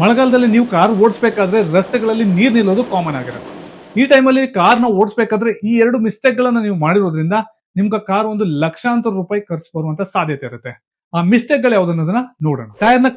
ಮಳೆಗಾಲದಲ್ಲಿ ನೀವು ಕಾರ್ ಓಡಿಸಬೇಕಾದ್ರೆ ರಸ್ತೆಗಳಲ್ಲಿ ನೀರು ನಿಲ್ಲೋದು ಕಾಮನ್ ಆಗಿರುತ್ತೆ. ಈ ಟೈಮಲ್ಲಿ ಕಾರ್ನ ಓಡಿಸಬೇಕಾದ್ರೆ ಈ ಎರಡು ಮಿಸ್ಟೇಕ್ ಗಳನ್ನ ನೀವು ಮಾಡಿರೋದ್ರಿಂದ ನಿಮ್ಗೆ ಕಾರ್ ಒಂದು ಲಕ್ಷಾಂತರ ರೂಪಾಯಿ ಖರ್ಚು ಬರುವಂತ ಸಾಧ್ಯತೆ ಇರುತ್ತೆ. ಆ ಮಿಸ್ಟೇಕ್ ಗಳು ಯಾವ್ದು ಅನ್ನೋದನ್ನ ನೋಡೋಣ. ಟೈರ್ ನ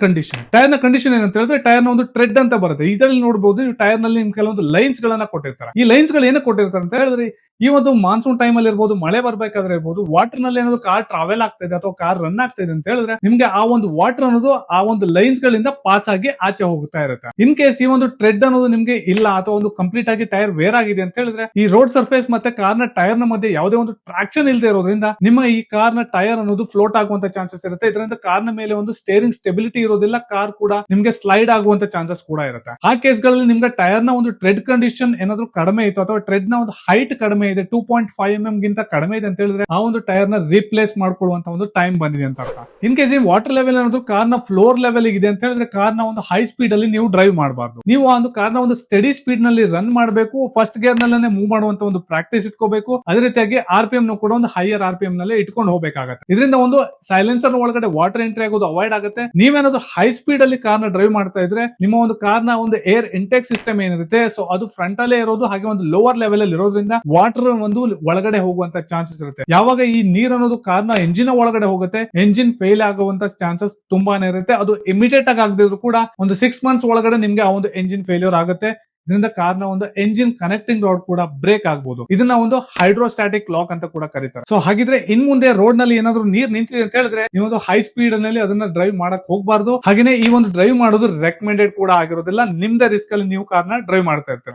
ಕಂಡೀಷನ್ ಏನಂತ ಹೇಳಿದ್ರೆ ಟೈರ್ ನ ಒಂದು ಟ್ರೆಡ್ ಅಂತ ಬರುತ್ತೆ. ಇದರಲ್ಲಿ ನೋಡಬಹುದು ನೀವು ಟೈರ್ ನಲ್ಲಿ ನಿಮ್ ಕೆಲವೊಂದು ಲೈನ್ಸ್ ಗಳನ್ನ ಕೊಟ್ಟಿರ್ತಾರೆ. ಈ ಲೈನ್ಸ್ ಗಳು ಏನಕ್ಕೆ ಕೊಟ್ಟಿರ್ತಾರೆ ಅಂತ ಹೇಳಿದ್ರೆ ಈ ಒಂದು ಮಾನ್ಸೂನ್ ಟೈಮ್ ಅಲ್ಲಿ ಇರ್ಬೋದು, ಮಳೆ ಬರ್ಬೇಕಾದ್ರೆ ಇರ್ಬೋದು, ವಾಟರ್ ನಲ್ಲಿ ಏನಾದ್ರು ಕಾರ್ ಟ್ರಾವೆಲ್ ಆಗ್ತಾ ಇದೆ ಅಥವಾ ಕಾರ್ ರನ್ ಆಗ್ತಾ ಇದೆ ಅಂತ ಹೇಳಿದ್ರೆ ನಿಮ್ಗೆ ಆ ಒಂದು ವಾಟರ್ ಅನ್ನೋದು ಆ ಒಂದು ಲೈನ್ಸ್ ಗಳಿಂದ ಪಾಸ್ ಆಗಿ ಆಚೆ ಹೋಗ್ತಾ ಇರುತ್ತೆ. ಇನ್ ಕೇಸ್ ಈ ಒಂದು ಟ್ರೆಡ್ ಅನ್ನೋದು ನಿಮ್ಗೆ ಇಲ್ಲ ಅಥವಾ ಒಂದು ಕಂಪ್ಲೀಟ್ ಆಗಿ ಟೈರ್ ವೇರ್ ಆಗಿದೆ ಅಂತ ಹೇಳಿದ್ರೆ ಈ ರೋಡ್ ಸರ್ಫೇಸ್ ಮತ್ತೆ ಕಾರ್ ನ ಟೈರ್ ನ ಮಧ್ಯೆ ಯಾವುದೇ ಒಂದು ಟ್ರಾಕ್ಷನ್ ಇಲ್ಲದೆ ಇರೋದ್ರಿಂದ ನಿಮ್ಮ ಈ ಕಾರ್ ನ ಟೈರ್ ಅನ್ನೋದು ಫ್ಲೋಟ್ ಆಗುವಂತ ಚಾನ್ಸಸ್ ಇರುತ್ತೆ. ಇದರಿಂದ ಕಾರ್ ನ ಮೇಲೆ ಒಂದು ಸ್ಟೇರಿಂಗ್ ಸ್ಟೆಬಿಲಿಟಿ ಇರೋದಿಲ್ಲ, ಕಾರ್ ಕೂಡ ನಿಮ್ಗೆ ಸ್ಲೈಡ್ ಆಗುವಂತ ಚಾನ್ಸಸ್ ಕೂಡ ಇರುತ್ತೆ. ಆ ಕೇಸ್ಗಳಲ್ಲಿ ನಿಮ್ಗೆ ಟೈರ್ ನ ಒಂದು ಟ್ರೆಡ್ ಕಂಡೀಷನ್ ಏನಾದ್ರು ಕಡಿಮೆ ಇತ್ತು ಅಥವಾ ಟ್ರೆಡ್ ನ ಒಂದು ಹೈಟ್ ಕಡಿಮೆ ಇದೆ, 2.5 mm ಗಿಂತ ಕಡಿಮೆ ಇದೆ ಅಂತ ಹೇಳಿದ್ರೆ ಆ ಒಂದು ಟೈರ್ ನ ರೀಪ್ಲೇಸ್ ಮಾಡ್ಕೊಳ್ಳುವಂತ ಒಂದು ಟೈಮ್ ಬಂದಿದೆ ಅಂತ ಅರ್ಥ. ಇನ್ ಕೇಸ್ ಈ ವಾಟರ್ ಲೆವೆಲ್ ಅನ್ನೋದು ಕಾರ್ ನ ಫ್ಲೋರ್ ಲೆವೆಲ್ ಇದೆ ಅಂತ ಹೇಳಿದ್ರೆ ಕಾರ್ ನ ಒಂದು ಹೈ ಸ್ಪೀಡ್ ಅಲ್ಲಿ ನೀವು ಡ್ರೈವ್ ಮಾಡಬಾರ್ದು. ನೀವು ಆ ಒಂದು ಕಾರ್ ನ ಒಂದು ಸ್ಟಡಿ ಸ್ಪೀಡ್ ನಲ್ಲಿ ರನ್ ಮಾಡಬೇಕು, ಫಸ್ಟ್ ಗೇರ್ ನಲ್ಲೇ ಮೂವ್ ಮಾಡುವಂತ ಒಂದು ಪ್ರಾಕ್ಟೀಸ್ ಇಟ್ಕೋಬೇಕು. ಅದೇ ರೀತಿಯಾಗಿ RPM ಕೂಡ ಒಂದು ಹೈಯರ್ RPM ನಲ್ಲಿ ಇಟ್ಕೊಂಡು ಹೋಗಬೇಕಾಗುತ್ತೆ. ಇದರಿಂದ ಒಂದು ಸೈಲೆನ್ಸರ್ ಒಳಗಡೆ ವಾಟರ್ ಎಂಟ್ರಿ ಆಗೋದು ಅವಾಯ್ಡ್ ಆಗುತ್ತೆ. ನೀವೇನಾದ್ರು ಹೈ ಸ್ಪೀಡ್ ಅಲ್ಲಿ ಕಾರ್ ನ ಡ್ರೈವ್ ಮಾಡ್ತಾ ಇದ್ರೆ ನಿಮ್ಮ ಒಂದು ಕಾರ್ ನ ಒಂದು ಏರ್ ಇಂಟೇಕ್ ಸಿಸ್ಟಮ್ ಏನಿರುತ್ತೆ ಸೊ ಅದು ಫ್ರಂಟ್ ಅಲ್ಲೇ ಇರೋದು, ಹಾಗೆ ಒಂದು ಲೋವರ್ ಲೆವೆಲ್ ಅಲ್ಲಿ ಇರೋದ್ರಿಂದ ವಾಟರ್ ಒಂದು ಒಳಗಡೆ ಹೋಗುವಂತ ಚಾನ್ಸಸ್ ಇರುತ್ತೆ. ಯಾವಾಗ ಈ ನೀರ್ ಅನ್ನೋದು ಕಾರ್ ನ ಎಂಜಿನ್ ಒಳಗಡೆ ಹೋಗುತ್ತೆ, ಎಂಜಿನ್ ಫೇಲ್ ಆಗುವಂತ ಚಾನ್ಸಸ್ ತುಂಬಾನೇ ಇರುತ್ತೆ. ಅದು ಇಮಿಡಿಯೇಟ್ ಆಗಿ ಆಗದಿದ್ರು ಕೂಡ ಒಂದು 6 months ಒಳಗಡೆ ನಿಮ್ಗೆ ಆ ಒಂದು ಎಂಜಿನ್ ಫೇಲ್ಯೂರ್ ಆಗುತ್ತೆ. ಇದರಿಂದ ಕಾರ್ ನ ಒಂದು ಎಂಜಿನ್ ಕನೆಕ್ಟಿಂಗ್ ರಾಡ್ ಕೂಡ ಬ್ರೇಕ್ ಆಗಬಹುದು. ಇದನ್ನ ಒಂದು ಹೈಡ್ರೋಸ್ಟಾಟಿಕ್ ಲಾಕ್ ಅಂತ ಕೂಡ ಕರೀತಾರೆ. ಸೊ ಹಾಗಿದ್ರೆ ಇನ್ ಮುಂದೆ ರೋಡ್ ನಲ್ಲಿ ಏನಾದ್ರು ನೀರ್ ನಿಂತಿದೆ ಅಂತ ಹೇಳಿದ್ರೆ ನೀವು ಒಂದು ಹೈ ಸ್ಪೀಡ್ ನಲ್ಲಿ ಅದನ್ನ ಡ್ರೈವ್ ಮಾಡಕ್ ಹೋಗಬಾರ್ದು. ಹಾಗೇನೆ ಈ ಒಂದು ಡ್ರೈವ್ ಮಾಡೋದು ರೆಕಮೆಂಡೆಡ್ ಕೂಡ ಆಗಿರೋದಿಲ್ಲ. ನಿಮ್ದೇ ರಿಸ್ಕ್ ಅಲ್ಲಿ ನೀವು ಕಾರ್ನ ಡ್ರೈವ್ ಮಾಡ್ತಾ ಇರ್ತೀರ.